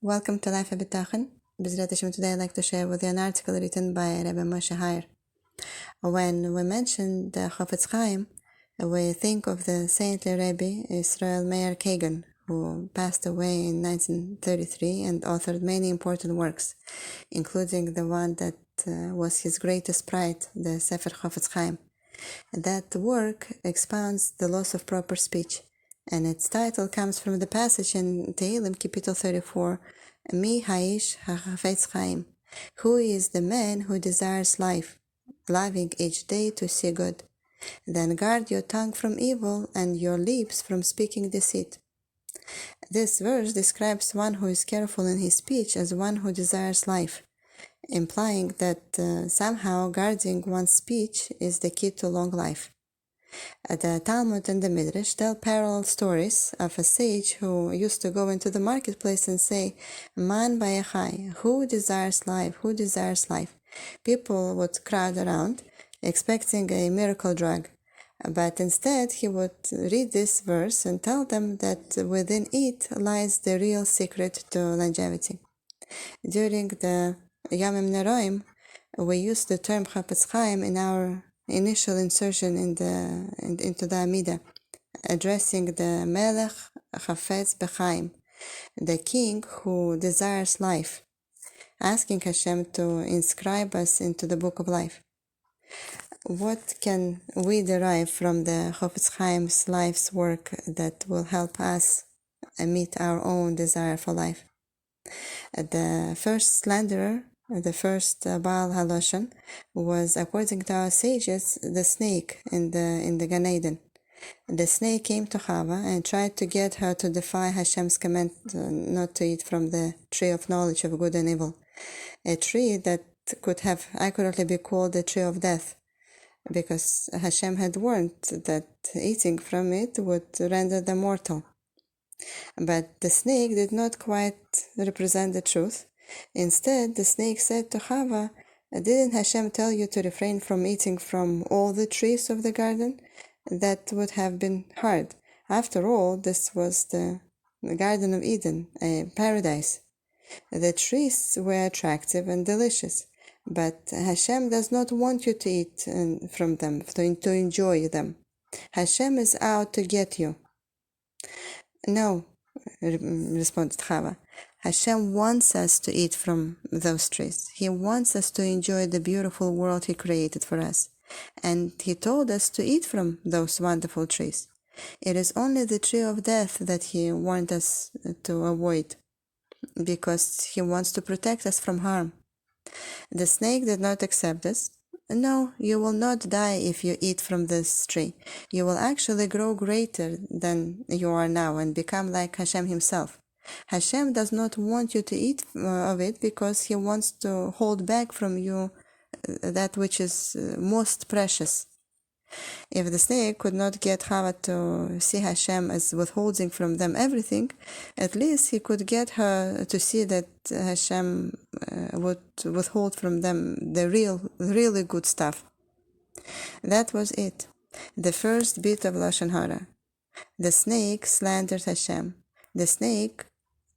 Welcome to Life Bitachon. Today I'd like to share with you an article written by Rabbi Moshe Hayer. When we mention the Chofetz Chaim, we think of the saintly Rabbi Israel Meir Kagan, who passed away in 1933 and authored many important works, including the one that was his greatest pride, the Sefer Chofetz Chaim. That work expounds the loss of proper speech, and its title comes from the passage in Tehillim, Kapitel 34, Mi Haish HaChafetz Chaim, who is the man who desires life, loving each day to see good. Then guard your tongue from evil and your lips from speaking deceit. This verse describes one who is careful in his speech as one who desires life, implying that somehow guarding one's speech is the key to long life. The Talmud and the Midrash tell parallel stories of a sage who used to go into the marketplace and say, Man bayachai, who desires life, who desires life? People would crowd around, expecting a miracle drug. But instead, he would read this verse and tell them that within it lies the real secret to longevity. During the Yamim Neroim, we used the term Chofetz Chaim in our initial insertion into the Amidah, addressing the Melech Chafetz B'Chaim, the king who desires life, asking Hashem to inscribe us into the book of life. What can we derive from the Chofetz Chaim's life's work that will help us meet our own desire for life? The first slanderer, the first Baal Haloshan, was, according to our sages, the snake in the Gan Eden. The snake came to Chava and tried to get her to defy Hashem's command not to eat from the tree of knowledge of good and evil, a tree that could have accurately be called the tree of death, because Hashem had warned that eating from it would render them mortal. But the snake did not quite represent the truth. Instead, the snake said to Chava, didn't Hashem tell you to refrain from eating from all the trees of the garden? That would have been hard. After all, this was the Garden of Eden, a paradise. The trees were attractive and delicious, but Hashem does not want you to eat from them, to enjoy them. Hashem is out to get you. No, responded Chava. Hashem wants us to eat from those trees. He wants us to enjoy the beautiful world He created for us. And He told us to eat from those wonderful trees. It is only the tree of death that He warned us to avoid, because He wants to protect us from harm. The snake did not accept this. No, you will not die if you eat from this tree. You will actually grow greater than you are now and become like Hashem Himself. Hashem does not want you to eat of it because He wants to hold back from you that which is most precious. If the snake could not get Chava to see Hashem as withholding from them everything, at least he could get her to see that Hashem would withhold from them the really good stuff. That was it, the first bit of Lashon Hara. The snake slandered Hashem. The snake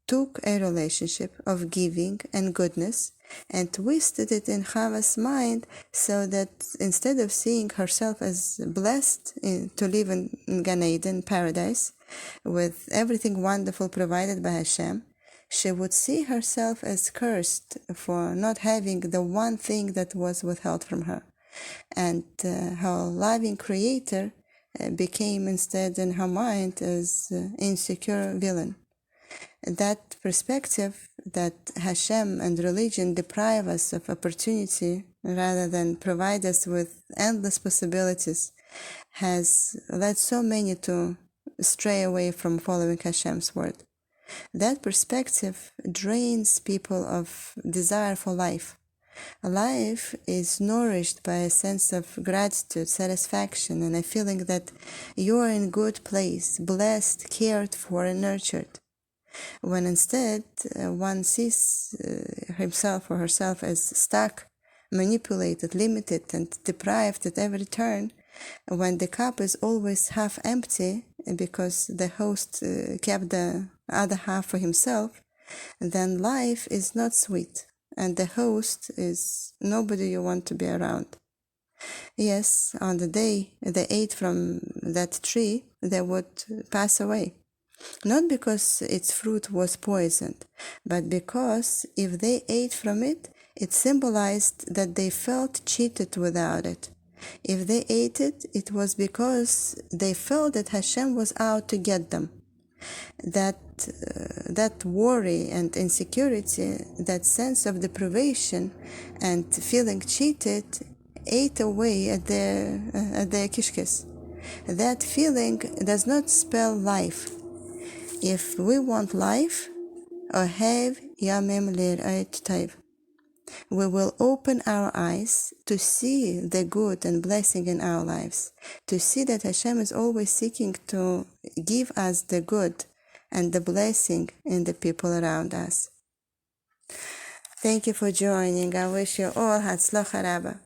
took a relationship of giving and goodness and twisted it in Chava's mind so that instead of seeing herself as blessed to live in Gan Eden, paradise, with everything wonderful provided by Hashem, she would see herself as cursed for not having the one thing that was withheld from her. And her loving Creator became instead in her mind as insecure villain. That perspective that Hashem and religion deprive us of opportunity rather than provide us with endless possibilities has led so many to stray away from following Hashem's word. That perspective drains people of desire for life. Life is nourished by a sense of gratitude, satisfaction, and a feeling that you are in good place, blessed, cared for, and nurtured. When instead one sees himself or herself as stuck, manipulated, limited, and deprived at every turn, when the cup is always half empty because the host kept the other half for himself, then life is not sweet, and the host is nobody you want to be around. Yes, on the day they ate from that tree, they would pass away. Not because its fruit was poisoned, but because if they ate from it, it symbolized that they felt cheated without it. If they ate it, it was because they felt that Hashem was out to get them. That worry and insecurity, that sense of deprivation and feeling cheated, ate away at their kishkes. That feeling does not spell life. If we want life, Ohev Yamim Lir'ayt Taiv, we will open our eyes to see the good and blessing in our lives, to see that Hashem is always seeking to give us the good and the blessing in the people around us. Thank you for joining. I wish you all Hatzlacha Rabba.